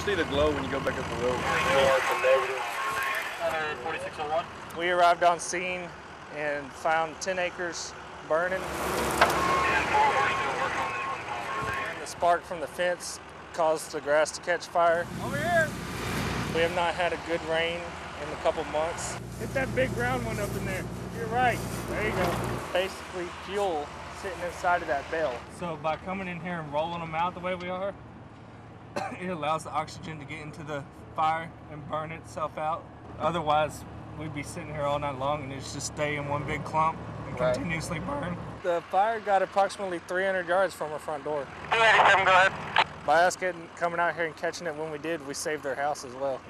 see the glow when you go back up the road. 4601. We arrived on scene and found 10 acres burning. And the spark from the fence caused the grass to catch fire. Over here! We have not had a good rain in a couple months. Hit that big round one up in there. You're right. There you go. Basically fuel sitting inside of that bale. So by coming in here and rolling them out the way we are, it allows the oxygen to get into the fire and burn itself out. Otherwise, we'd be sitting here all night long and it's just stay in one big clump and continuously burn. The fire got approximately 300 yards from our front door. 287, go ahead. By us coming out here and catching it when we did, we saved their house as well.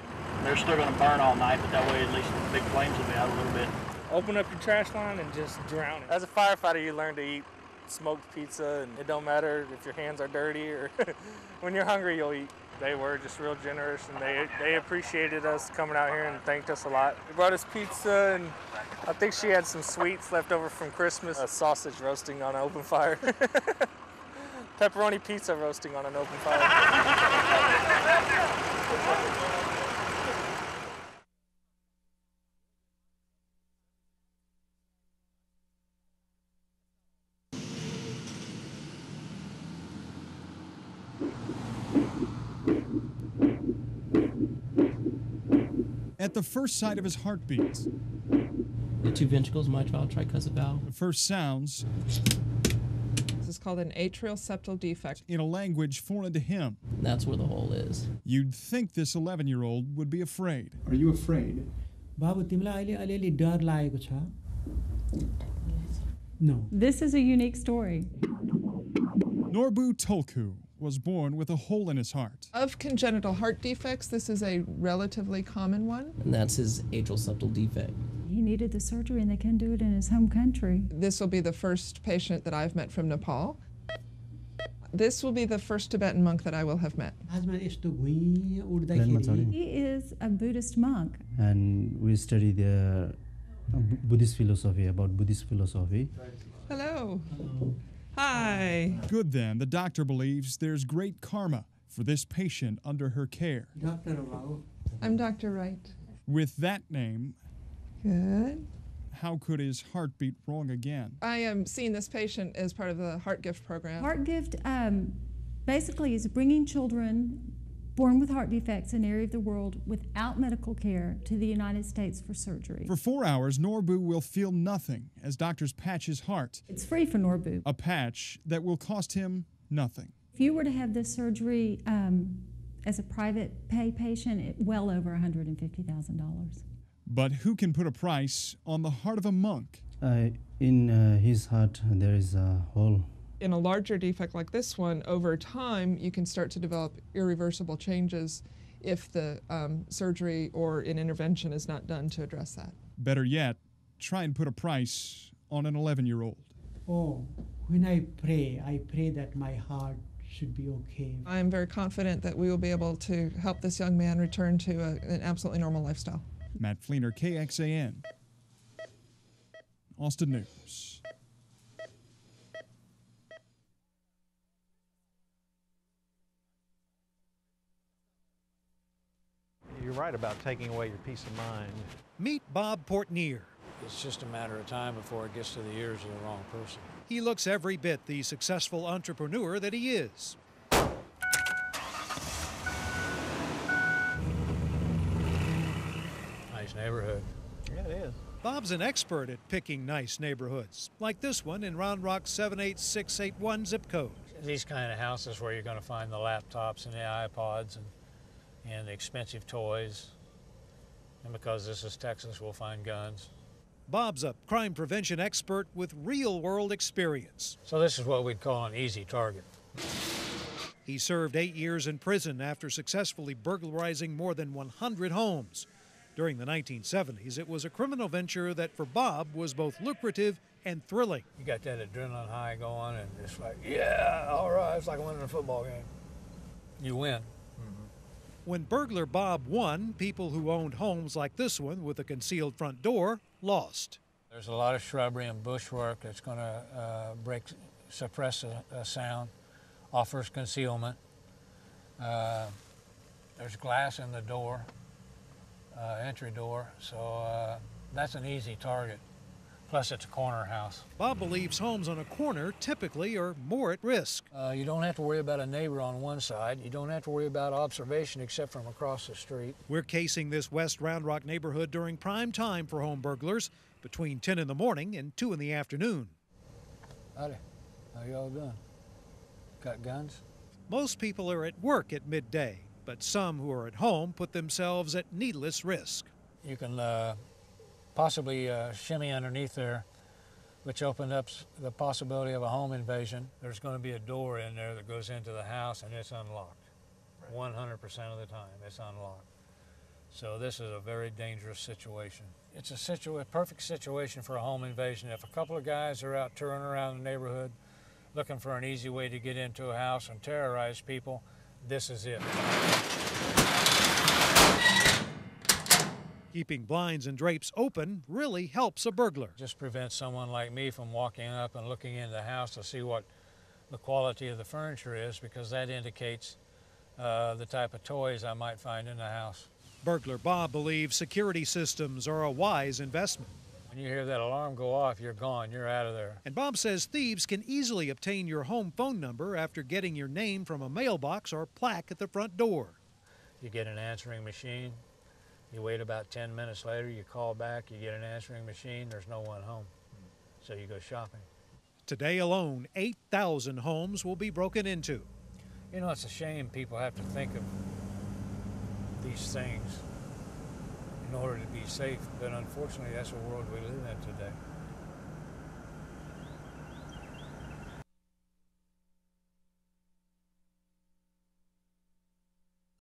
They're still going to burn all night, but that way at least the big flames will be out a little bit. Open up your trash line and just drown it. As a firefighter, you learn to eat smoked pizza, and it don't matter if your hands are dirty or when you're hungry, you'll eat. They were just real generous, and they appreciated us coming out here and thanked us a lot. They brought us pizza, and I think she had some sweets left over from Christmas. A sausage roasting on an open fire. Pepperoni pizza roasting on an open fire. At the first sight of his heartbeat, the two ventricles, mitral, tricuspid valve. The first sounds. This is called an atrial septal defect. In a language foreign to him. That's where the hole is. You'd think this 11-year-old would be afraid. Are you afraid? Babu, तिमीलाई अलिअलि डर लागेको छ? No. This is a unique story. Norbu Tolku was born with a hole in his heart. Of congenital heart defects, this is a relatively common one. And that's his atrial septal defect. He needed the surgery and they couldn't do it in his home country. This will be the first patient that I've met from Nepal. This will be the first Tibetan monk that I will have met. He is a Buddhist monk. And we study the Buddhist philosophy, about Buddhist philosophy. Hello. Hi. Good then, the doctor believes there's great karma for this patient under her care. I'm Dr. Wright. With that name, good. How could his heart beat wrong again? I am seeing this patient as part of the Heart Gift program. Heart Gift basically is bringing children born with heart defects in an area of the world without medical care to the United States for surgery. For 4 hours, Norbu will feel nothing as doctors patch his heart. It's free for Norbu. A patch that will cost him nothing. If you were to have this surgery as a private pay patient, well over $150,000. But who can put a price on the heart of a monk? In his heart, there is a hole. In a larger defect like this one, over time, you can start to develop irreversible changes if the surgery or an intervention is not done to address that. Better yet, try and put a price on an 11-year-old. Oh, when I pray that my heart should be okay. I am very confident that we will be able to help this young man return to an absolutely normal lifestyle. Matt Fleener, KXAN, Austin News. You're right about taking away your peace of mind. Meet Bob Portnier. It's just a matter of time before it gets to the ears of the wrong person. He looks every bit the successful entrepreneur that he is. Nice neighborhood. Yeah, it is. Bob's an expert at picking nice neighborhoods, like this one in Round Rock 78681 zip code. These kind of houses where you're going to find the laptops and the iPods and the expensive toys. And because this is Texas, we'll find guns. Bob's a crime prevention expert with real-world experience. So this is what we'd call an easy target. He served 8 years in prison after successfully burglarizing more than 100 homes. During the 1970s, it was a criminal venture that for Bob was both lucrative and thrilling. You got that adrenaline high going and it's like, yeah, all right, it's like winning a football game. You win. When burglar Bob won, people who owned homes like this one with a concealed front door lost. There's a lot of shrubbery and bushwork that's going to suppress a sound, offers concealment. There's glass in the door, entry door, so that's an easy target. Plus, it's a corner house. Bob believes homes on a corner typically are more at risk. You don't have to worry about a neighbor on one side. You don't have to worry about observation except from across the street. We're casing this West Round Rock neighborhood during prime time for home burglars, between 10 in the morning and 2 in the afternoon. Howdy. How y'all doing? Got guns? Most people are at work at midday, but some who are at home put themselves at needless risk. You can possibly shimmy underneath there, which opened up the possibility of a home invasion. There's going to be a door in there that goes into the house, and it's unlocked. 100% of the time, it's unlocked. So this is a very dangerous situation. It's a perfect situation for a home invasion. If a couple of guys are out touring around the neighborhood looking for an easy way to get into a house and terrorize people, this is it. Keeping blinds and drapes open really helps a burglar. Just prevents someone like me from walking up and looking into the house to see what the quality of the furniture is, because that indicates the type of toys I might find in the house. Burglar Bob believes security systems are a wise investment. When you hear that alarm go off, you're gone, you're out of there. And Bob says thieves can easily obtain your home phone number after getting your name from a mailbox or plaque at the front door. You get an answering machine. You wait about 10 minutes later, you call back, you get an answering machine, there's no one home. So you go shopping. Today alone, 8,000 homes will be broken into. You know, it's a shame people have to think of these things in order to be safe, but unfortunately that's the world we live in today.